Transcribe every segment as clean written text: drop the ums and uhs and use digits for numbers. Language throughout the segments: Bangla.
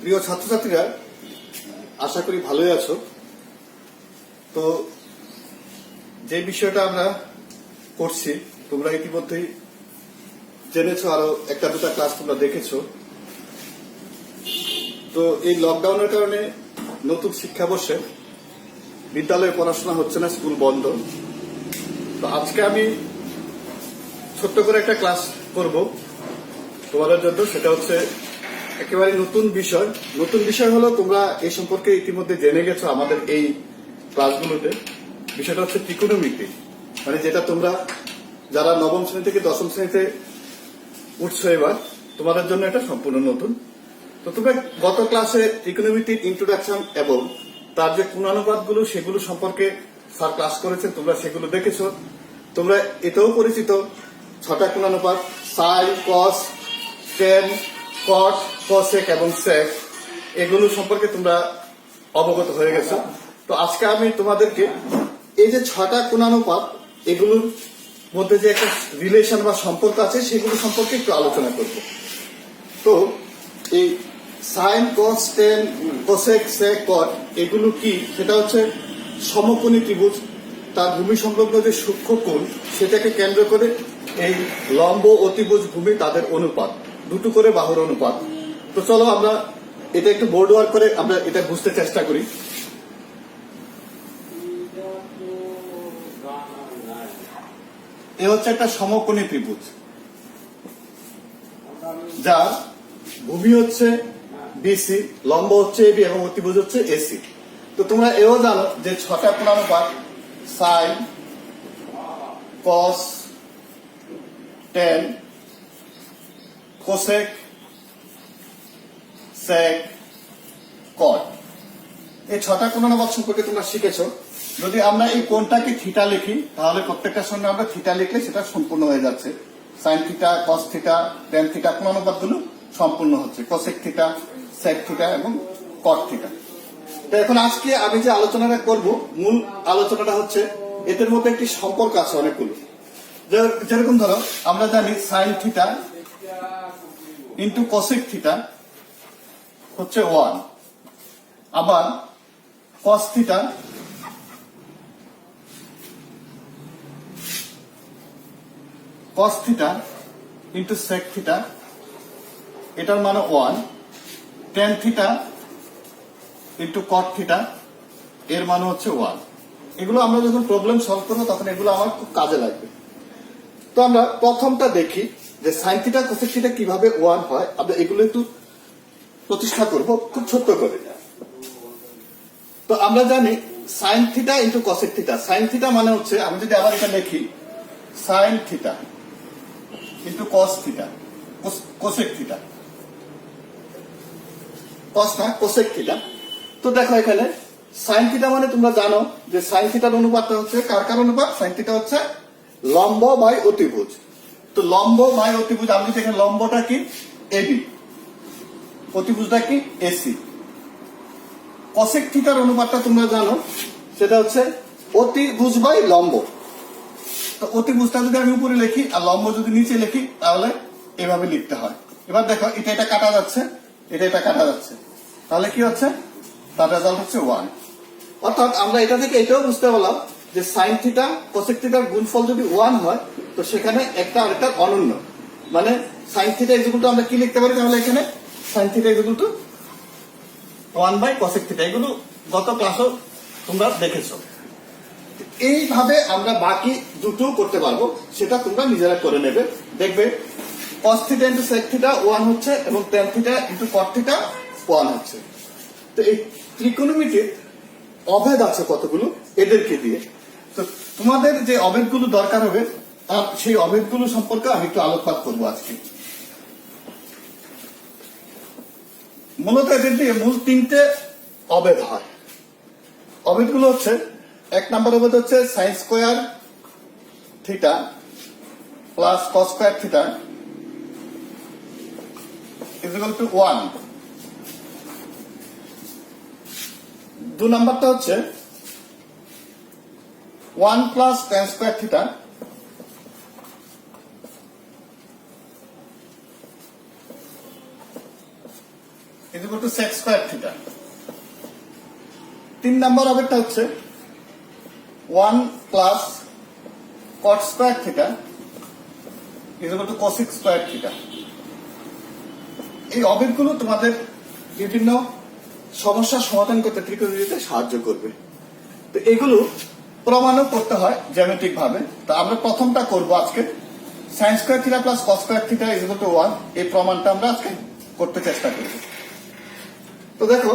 প্রিয় ছাত্রছাত্রীরা, আশা করি ভালোই আছো। তো যে বিষয়টা আমরা করছি তোমরা ইতিমধ্যেই জেনেছো, আরো একটা দুটা ক্লাস তোমরা দেখেছো। তো এই লকডাউনের কারণে নতুন শিক্ষাবর্ষে বিদ্যালয়ে পড়াশোনা হচ্ছে না, স্কুল বন্ধ। তো আজকে আমি ছোট্ট করে একটা ক্লাস করব তোমাদের জন্য। সেটা হচ্ছে একেবারে নতুন বিষয়। নতুন বিষয় হলো, তোমরা এই সম্পর্কে ইতিমধ্যে জেনে গেছো আমাদের এই ক্লাসগুলোতে। বিষয়টা হচ্ছে ত্রিকোণমিতি, মানে যেটা তোমরা যারা নবম শ্রেণী থেকে দশম শ্রেণীতে উঠছো এবার, তোমাদের জন্য এটা সম্পূর্ণ নতুন। তো তোমরা গত ক্লাসে ত্রিকোণমিতির ইন্ট্রোডাকশন এবং তার যে গুণানুপাতগুলো সেগুলো সম্পর্কে স্যার ক্লাস করেছেন, তোমরা সেগুলো দেখেছো। তোমরা এতেও পরিচিত, 6টা গুণানুপাত: সাইন, কস, টেন, কট, কসেক এবং সেক, এগুলো সম্পর্কে তোমরা অবগত হয়ে গেছো। তো আজকে আমি তোমাদেরকে এই যে 6টা গুণানুপাত, এগুলোর মধ্যে যে একটা রিলেশন বা সম্পর্ক আছে সেগুলো সম্পর্কে একটু আলোচনা করব। তো এই সাইন, কস, টেন, কোসেক, সেক, কট এগুলো কি? সেটা হচ্ছে সমকোণী ত্রিভুজ, তার ভূমি সংলগ্ন যে সূক্ষ্ম কোণ সেটাকে কেন্দ্র করে এই লম্ব অতিভুজ ভূমি, তাদের অনুপাত, দুটো করে বাহুর অনুপাত। তো চলো আমরা এটা একটু বোর্ড ওয়ার্ক করে আমরা এটা বুঝতে চেষ্টা করি। এ হচ্ছে একটা সমকোণী ত্রিভুজ, যার ভূমি হচ্ছে বিসি, লম্ব হচ্ছে এবি এবং অতিভুজ হচ্ছে এসি। তো তোমরা এও জানো যে 6টা গুণানুপাত: সাইন, কস, টেন, কোসেক, সেক, কট। এই 6টা গুণানুপাত সম্পর্কে তোমরা শিখেছো। যদি আমরা এই কোণটাকে থিটা লিখি, তাহলে প্রত্যেকটার সঙ্গে আমরা থিটা লিখলে সেটা সম্পূর্ণ হয়ে যাচ্ছে। Sine theta, cos theta, tan theta গুণানুপাতগুলো সম্পূর্ণ হচ্ছে, কোসেক থিটা, সেক থিটা এবং কট থিটা। তো এখন আজকে আমি যে আলোচনাটা করব, মূল আলোচনাটা হচ্ছে এদের মধ্যে একটি সম্পর্ক আছে অনেকগুলো। যেরকম ধরো, আমরা জানি sine theta into cosec theta হচ্ছে 1, আবার cos theta into sec theta, এটার মানে 1, tan theta into cot theta, এর মানে হচ্ছে 1। এগুলো আমরা যখন প্রবলেম সলভ করবো তখন এগুলো আমার খুব কাজে লাগবে। তো আমরা প্রথমটা দেখি যে সাইন থিটা কোসেক থিটা কিভাবে 1 হয়। আমরা এগুলো একটু প্রতিষ্ঠা করব খুব ছোট্ট করে। তো আমরা জানি sine theta into cosec theta. Sine theta মানে হচ্ছে, আমি যদি আবার এটা লিখি, sine theta into cos theta, cosec theta, cos না কোসেক থিটা। তো দেখো এখানে সাইন থিটা মানে তোমরা জানো যে সাইন থিটার অনুপাতটা হচ্ছে কার অনুপাত? সাইন থিটা হচ্ছে লম্ব বাই অতিভুজ। তো লম্ব বাই অতিভুজ, আমি যদি এখানে লম্বটা কি এবি, অতিভুজটা কি এসি। কসেক থিটার অনুপাতটা তোমরা জানো, সেটা হচ্ছে অতিভুজ বাই লম্ব। তো অতিভুজটা যদি আমি উপরে লিখি আর লম্ব যদি নিচে লিখি, তাহলে এভাবে লিখতে হয়। এবার দেখো এটা কাটা যাচ্ছে, এটা কাটা যাচ্ছে, তাহলে কি হচ্ছে? তার রেজাল্ট হচ্ছে 1। অর্থাৎ আমরা এটা থেকে এটাও বুঝতে পারলাম যে সাইন থিটা কোসেক থিটার গুণফল যদি 1 হয়, তো সেখানে একটা আরেকটা অনন্য, মানে সাইন থিটা ইকুয়াল টু আমরা কি লিখতে পারি? তাহলে এখানে sine theta equal to 1 by cosec theta. এগুলো গত ক্লাসও তোমরা দেখেছো। এইভাবে আমরা বাকি দুটো করতে পারবো, সেটা তোমরা নিজেরা করে নেবে। দেখবে cos theta into sec theta 1 হচ্ছে এবং tan theta into cot theta 1 হচ্ছে। তো এই ত্রিকোণমিতির অভেদ আছে কতগুলো, এদেরকে দিয়ে। তো তোমাদের যে অভেদগুলো দরকার হবে, তার সেই অভেদগুলো সম্পর্কে আমি একটু আলোকপাত করবো আজকে। মূলত এদের দিয়ে মূল 3টে অভেদ হয়। অভেদগুলো হচ্ছে, 1 নম্বর অভেদ হচ্ছে sine square theta plus cos square theta is equal to 1। 2 নম্বরটা হচ্ছে 1 plus tan square theta is equal to sec square theta. 3 number অবেরটা হচ্ছে 1 plus cot square theta is equal to cosec square theta. এই অবেরগুলো তোমাদের বিভিন্ন সমস্যার সমাধান করতে ত্রিকোণমিতিতে সাহায্য করবে। তো এগুলো প্রমাণও করতে হয় জ্যামিতিক ভাবে। তো আমরা প্রথমটা করব আজকে, sign square theta plus cos square theta is equal to 1। এই প্রমাণটা আমরা আজকে করতে চেষ্টা করব। তো দেখো,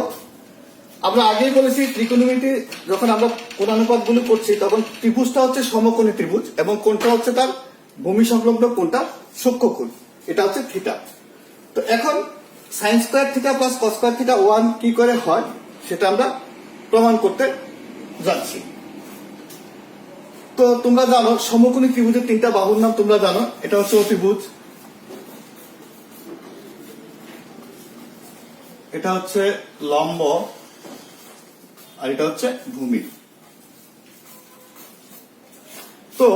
আমরা আগেই বলেছি ত্রিকোণমিতি যখন আমরা কোণানুপাতগুলো করছি তখন ত্রিভুজটা হচ্ছে সমকোণী ত্রিভুজ এবং কোণটা হচ্ছে তার ভূমি সংলগ্ন কোণটা সূক্ষ্মকোণ, এটা হচ্ছে থিটা। তো এখন sign square theta plus cos square theta 1 কি করে হয় সেটা আমরা প্রমাণ করতে যাচ্ছি। তো তোমরা জানো সমকোণী ত্রিভুজের 3টা বাহুর নাম তোমরা জানো, এটা হচ্ছে অতিভুজ, এটা হচ্ছে লম্ব, আর এটা হচ্ছে ভূমি। তো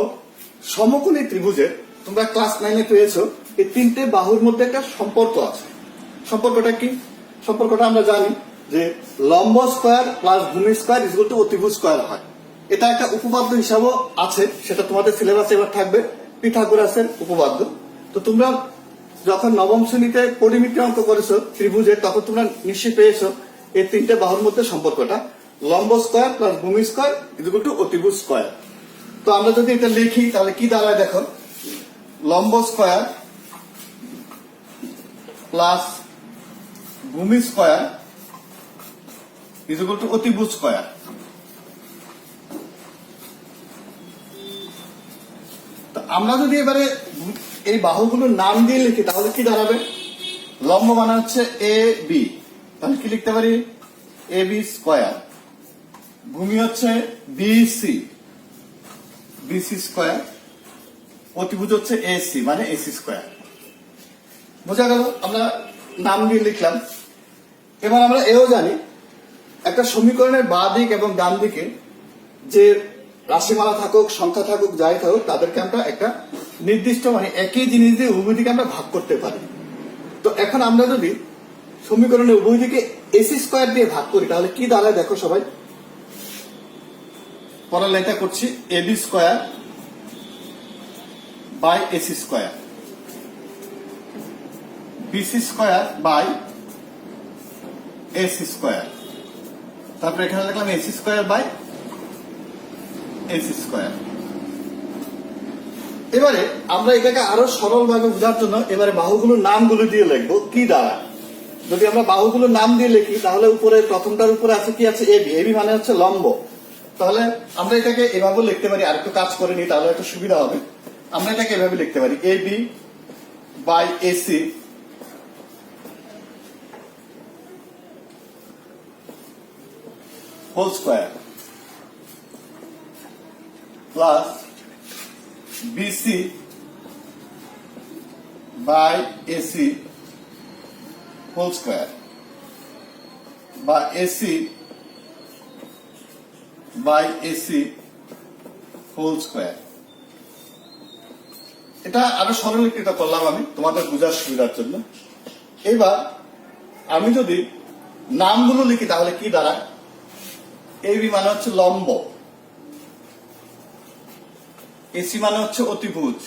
সমকোণী ত্রিভুজের তোমরা ক্লাস 9-এ পেয়েছো এই 3টে বাহুর মধ্যে একটা সম্পর্ক আছে। সম্পর্কটা কি? সম্পর্কটা আমরা জানি যে লম্ব স্কয়ার প্লাস ভূমি স্কয়ার ইজ ইকুয়াল টু অতিভুজ স্কয়ার হয়। এটা একটা উপপাদ্য হিসাবও আছে, সেটা তোমাদের সিলেবাসে এবার থাকবে, পিথাগোরাসের উপপাদ্য। তো তোমরা যখন নবম শ্রেণীতে পরিমিতি অঙ্ক করেছো ত্রিভুজের তখন তোমরা নিশ্চয়ই পেয়েছো এই 3টে বাহুর মধ্যে সম্পর্কটা লম্ব স্কয়ার প্লাস ভূমি স্কয়ার ইজ ইকুয়াল টু অতিভুজ স্কয়ার। তো আমরা যদি এটা লিখি তাহলে কি দাঁড়ায় দেখো, লম্ব স্কয়ার প্লাস ভূমি স্কয়ার ইজ ইকুয়াল টু অতিভুজ স্কয়ার। তো আমরা যদি এবারে এই বাহুগুলোর নাম দিয়ে লিখি তাহলে কি দাঁড়াবে, লম্ব মানে হচ্ছে এ বি, তাহলে কি লিখতে পারি এ বি স্কয়ার, ভূমি হচ্ছে বিসি বিসি স্কয়ার, অতিভুজ হচ্ছে এসি মানে এসি স্কয়ার। বোঝা গেল, আমরা নাম দিয়ে লিখলাম। এবার আমরা এও জানি একটা সমীকরণের বাঁ দিক এবং ডান দিকে যে রাশিমালা থাকুক সংখ্যা থাকুক যাই থাকুক তাদেরকে আমরা একটা নির্দিষ্ট মানে একই জিনিস দিয়ে উভয় দিকে আমরা ভাগ করতে পারি। তো এখন আমরা যদি সমীকরণের উভয় দিকে এসি স্কয়ার দিয়ে ভাগ করি তাহলে কি দাঁড়ায় দেখো সবাই, পরের লাইনটা করছি, AB square by AC square, BC square by AC square, তারপরে এখানে লিখলাম AC square by AC square. এবারে আমরা এটাকে আরো সরলভাবে বোঝার জন্য এবারে বাহুগুলোর নামগুলো দিয়ে লিখবো কি দাঁড়ায়। যদি আমরা বাহুগুলোর নাম দিয়ে লিখি তাহলে উপরে প্রথমটার উপরে আছে কি আছে এবি, এবি মানে হচ্ছে লম্ব। তাহলে আমরা এটাকে এভাবে লিখতে পারি, আর একটু কাজ করে নিই তাহলে একটু সুবিধা হবে। আমরা এটাকে এভাবে লিখতে পারি AB by AC whole square plus BC by AC whole square বা AC by AC whole square. এটা আরো সরলীকৃত করলাম আমি তোমাদের বোঝার সুবিধার জন্য। এবার আমি যদি নামগুলো লিখি তাহলে কি দাঁড়ায়, এবি মানে হচ্ছে লম্ব, এসি মানে হচ্ছে অতিভুজ,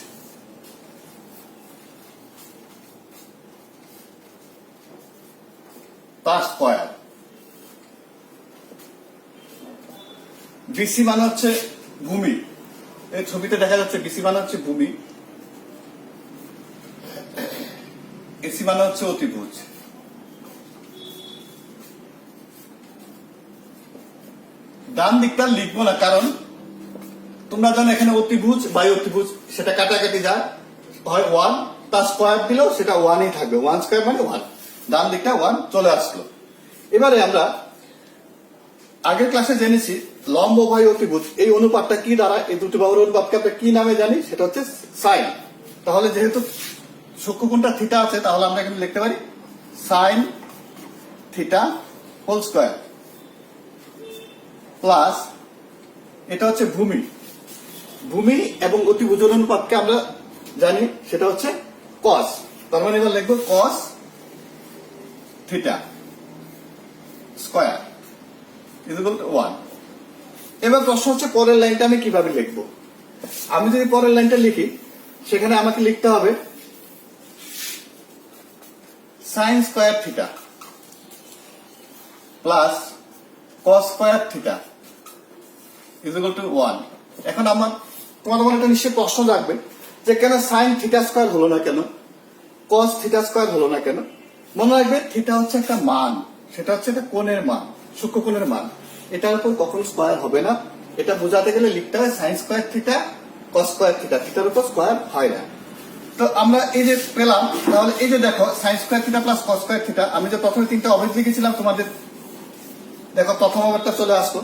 তা স্কয়ার, বিসি মানে হচ্ছে ভূমি, এই ছবিতে দেখা যাচ্ছে বিসি মানে হচ্ছে ভূমি, এসি মানে হচ্ছে অতিভুজ। ডান দিকটা লিখবো না কারণ তোমরা জানো এখানে অতিভুজ বাই অতিভুজ সেটা কাটাকাটি যায়, হয় 1 তার স্কয়ার দিলেও সেটা 1ই থাকবে, 1 স্কয়ার মানে 1, ডান দিকটা 1 চলে আসলো। এবারে আমরা আগের ক্লাসে জেনেছি লম্ব বাই অতিভুজ এই অনুপাতটা কি দাঁড়ায়, এই দুটি বাহুর অনুপাতকে আমরা কি নামে জানি, সেটা হচ্ছে সাইন। তাহলে যেহেতু সূক্ষ্মকোণটা থিটা আছে তাহলে আমরা এখানে লিখতে পারি sine theta whole square plus এটা হচ্ছে ভূমি, ভূমি এবং অতিভুজের অনুপাতকে আমরা জানি সেটা হচ্ছে কস, তার মানে এবার লিখবো cos theta square equal to 1। এবার প্রশ্ন হচ্ছে পরের লাইনটা আমি কিভাবে লিখব। আমি যদি পরের লাইনটা লিখি সেখানে আমাকে লিখতে হবে sign square theta plus cos square theta equal to 1। এখন তোমাদের মনে একটা নিশ্চয়ই প্রশ্ন জাগবে যে কেন সাইন থিটা স্কয়ার হলো না, কেন কস থিটা স্কয়ার হলো না কেন। মনে রাখবে থিটা হচ্ছে একটা মান, সেটা হচ্ছে একটা কোণের মান, সূক্ষ্ম কোণের মান, এটার উপর কখনো স্কয়ার হবে না। এটা বোঝাতে গেলে লিখতে হয় sign square theta cos square theta, থিটার উপর স্কয়ার হয় না। তো আমরা এই যে পেলাম, তাহলে এই যে দেখো sign square theta plus cos square theta, আমি যে প্রথমে তিনটা অবেদ লিখেছিলাম তোমাদের, দেখো প্রথম অবেদটা চলে আসলো।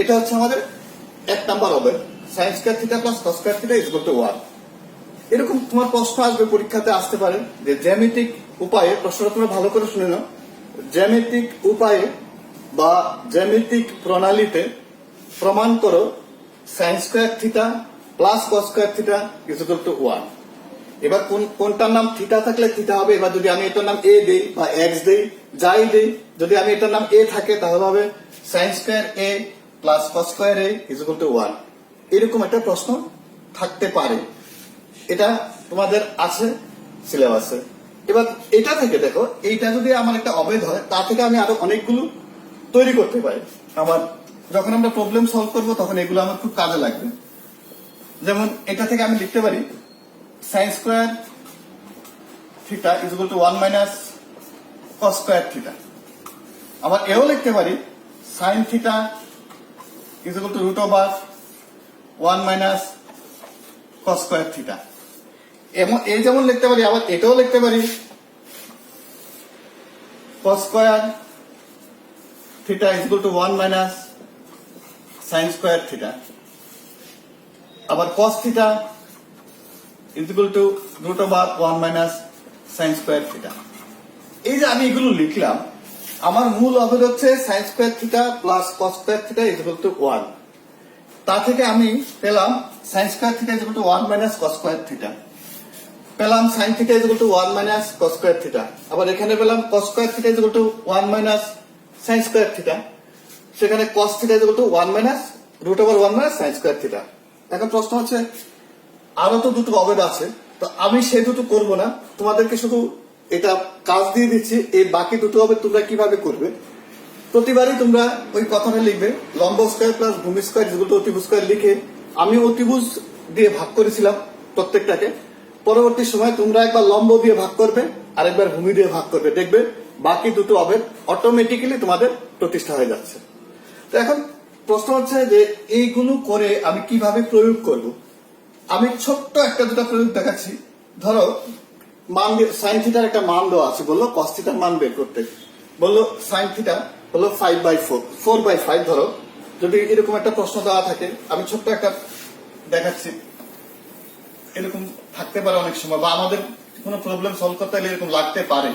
এটা হচ্ছে আমাদের 1 নাম্বার অবেদ, sine square theta plus cos square theta equal to 1। এরকম তোমার প্রশ্ন আসবে, পরীক্ষাতে আসতে পারে যে জ্যামিতিক উপায়ে, প্রশ্নটা তোমরা ভালো করে শুনে নাও, জ্যামিতিক উপায়ে বা জ্যামিতিক প্রণালীতে প্রমাণ করো sign square theta plus cos square theta equal to 1। এবার কোনটার নাম থিটা থাকলে থিটা হবে। এবার যদি আমি এটার নাম এ দেই বা এক্স দেই, যাই দেই, যদি আমি এটার নাম এ থাকে তাহলে হবে sine square A plus cos square A equal to 1। এরকম একটা প্রশ্ন থাকতে পারে, এটা তোমাদের আছে সিলেবাসে। এবার এটা থেকে দেখো, এইটা যদি আমার একটা অবেদ হয়, তা থেকে আমি আরো অনেকগুলো তৈরি করতে পারি। আমার যখন আমরা প্রবলেম সলভ করবো তখন এগুলো আমার খুব কাজে লাগবে। যেমন এটা থেকে আমি লিখতে পারি sine square theta equal to 1 minus cos square theta. আবার এও লিখতে পারি sine theta equal to root over 1 minus cos square theta. এই যেমন লিখতে পারি, আবার এটাও লিখতে পারি cos square theta equal to 1 minus sine square theta. আবার cos theta equal to root over 1 minus sine square theta. এই যে আমি এগুলো লিখলাম, আমার মূল অবেদ হচ্ছে sine square theta plus cos square theta equal to 1। তা থেকে আমি পেলাম sine square theta equal to 1 minus cos square theta, পেলাম sine theta equal to 1 minus cos square theta, আবার এখানে পেলাম cos square theta equal to 1 minus sine square theta, সেখানে cos theta equal to 1 minus root over 1 minus sine square theta. এখন প্রশ্ন হচ্ছে আরো তো দুটো অবেদ আছে, তো আমি সেই দুটো করব না, তোমাদেরকে শুধু এটা কাজ দিয়ে দিচ্ছি। এই বাকি দুটো অবেদ তোমরা কিভাবে করবে, প্রতিবারই তোমরা ওই কথাটা লিখবে লম্ব স্কয়ার প্লাস ভূমি স্কয়ার ইকুয়াল টু অতিভুজ স্কয়ার লিখে, আমি অতিভুজ দিয়ে ভাগ করেছিলাম প্রত্যেকটাকে, পরবর্তী সময় তোমরা একবার লম্ব দিয়ে ভাগ করবে আর একবার ভূমি দিয়ে ভাগ করবে, দেখবে বাকি দুটো অবেদ অটোমেটিক্যালি তোমাদের প্রতিষ্ঠা হয়ে যাচ্ছে। তো এখন প্রশ্ন হচ্ছে যে এইগুলো করে আমি কিভাবে প্রয়োগ করব। আমি ছোট্ট একটা দুটো প্রয়োগ দেখাচ্ছি। ধরো মান সাইন থিটার একটা মান দেওয়া আছে, বললো কস থিটার মান বের করতে, বললো সাইন থিটা হলো 5/4, 4/5 ধরো। যদি এরকম একটা প্রশ্ন দেওয়া থাকে, আমি ছোট্ট একটা দেখাচ্ছি, এরকম থাকতে পারে অনেক সময়, বা আমাদের কোনো প্রবলেম সলভ করতে গেলে এরকম লাগতে পারে,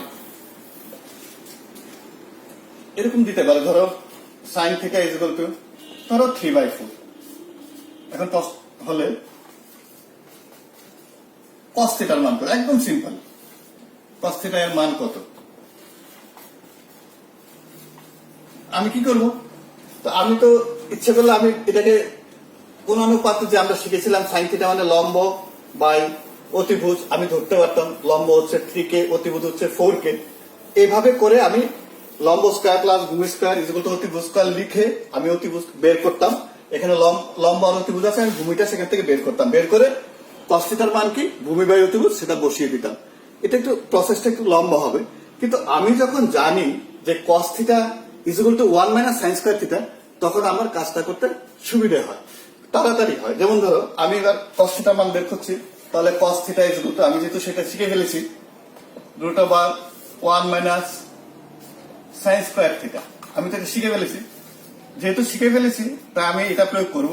এরকম দিতে পারে। ধরো সাইন থিটা ইকুয়াল টু ধরো 3/4। এখন হলে কস থিটার মান কত, একদম সিম্পল, কস থিটা এর মান কত, আমি কি করব। তো আমি তো ইচ্ছে করলে আমি এটাকে কোন অনুপাতে যে আমরা শিখেছিলাম সাইন থিটা মানে লম্ব বাই অতিভুজ, আমি ধরতে পারতাম লম্ব হচ্ছে 3k, অতিভুজ হচ্ছে 4k। এইভাবে করে আমি লম্ব স্কয়ার প্লাস ভূমি স্কয়ার ইকুয়াল টু অতিভুজ স্কয়ার লিখে আমি অতিভুজ বের করতাম। এখানে লম্ব আর অতিভুজ আছে, আমি ভূমিটা সেখান থেকে বের করতাম, বের করে কস থিটার মান কি ভূমি বাই অতিভুজ সেটা বসিয়ে দিতাম। এটা একটু প্রসেসটা একটু লম্বা হবে, কিন্তু আমি যখন জানি যে কস theta equal to 1 minus sine square theta, তখন আমার কাজটা করতে সুবিধা হয়, তাড়াতাড়ি হয়। যেমন ধরো আমি এবার কস থিটার মান বের করছি, তাহলে কস থিটা ইকুয়াল টু, আমি যেহেতু সেটা শিখে ফেলেছি, root over 1 minus sine square theta, আমি তো এটা শিখে ফেলেছি, যেহেতু শিখে ফেলেছি তাই আমি এটা প্রয়োগ করব।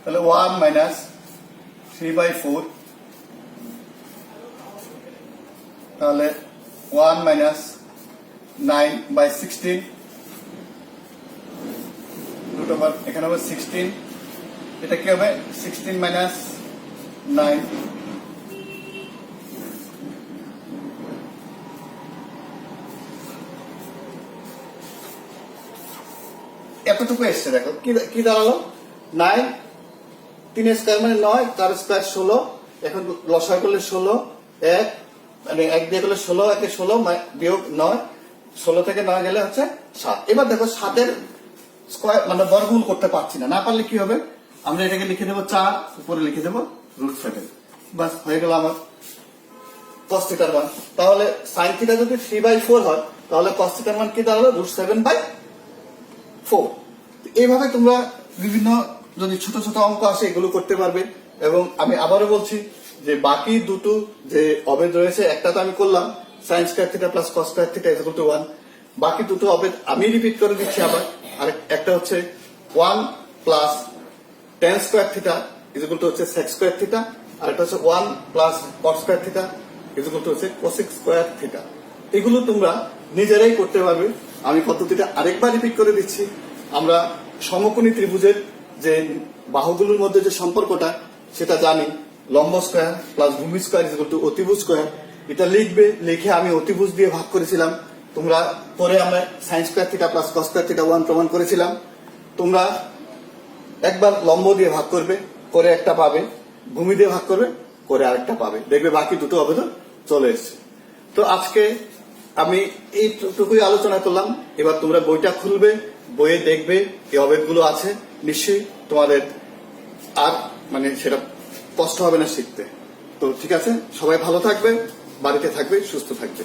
তাহলে 1 মাইনাস 3/4, তাহলে 1 মাইনাস 9/16 রুট ওভার, এখানে হবে 16, এটা কি হবে 16 মাইনাস 9, এতটুকু এসছে দেখো কি দাঁড়ালো 9 3 স্কয়ার মানে 9 4 স্কয়ার 16 এখন লসাগু করলে 16 1 মানে 1 দিয়ে করলে 16 একে 16 বিয়োগ 9 16 থেকে 9 গেলে হচ্ছে 7। এবার দেখো 7 এর স্কয়ার মানে বর্গমূল করতে পারছি না পারলে কি হবে আমরা এটাকে লিখে দেবো 4 উপরে লিখে দেবো √7 বাস হয়ে গেল আমার cos থিটার মান। তাহলে sin থিটা যদি 3/4 হয় তাহলে cos থিটার মান কি দাঁড়ালো √7/4। এইভাবে তোমরা বিভিন্ন যদি ছোট ছোট অঙ্ক আসে এগুলো করতে পারবে। এবং আমি আবারও বলছি যে বাকি দুটো যে অবেদ রয়েছে একটা তো আমি করলাম sin square theta plus cos square theta = 1, বাকি দুটো অবেদ আমি রিপিট করে দিচ্ছি আবার। আর একটা হচ্ছে 1 প্লাস tan স্কয়ার থিটা হচ্ছে sec স্কয়ার থিটা, আর একটা হচ্ছে 1 প্লাস cos স্কয়ার থিটা হচ্ছে cosec স্কয়ার থিটা। এগুলো তোমরা নিজেরাই করতে পারবে। আমি পদ্ধতিটা আরেকবার রিপিট করে দিচ্ছি। আমরা সমকোণী ত্রিভুজের যে বাহুগুলোর মধ্যে যে সম্পর্কটা সেটা জানি, লম্ব স্কয়ার প্লাস ভূমি স্কয়ার অতিভুজ স্কয়ার। এটা লিখবে, লিখে আমি অতিভুজ দিয়ে ভাগ করেছিলাম। তোমরা পরে আমরা sin square theta plus cos square theta 1 প্রমাণ করেছিলাম। তোমরা একবার লম্ব দিয়ে ভাগ করবে, করে একটা পাবে, ভূমি দিয়ে ভাগ করবে, করে আরেকটা পাবে, দেখবে বাকি দুটো অবেদন চলে এসছে। তো আজকে আমি এইটুকুই আলোচনা করলাম। এবার তোমরা বইটা খুলবে, বইয়ে দেখবে এই অবেদগুলো আছে, নিশ্চয়ই তোমাদের আর মানে সেটা কষ্ট হবে না শিখতে। তো ঠিক আছে, সবাই ভালো থাকবে, বাড়িতে থাকবে, সুস্থ থাকবে।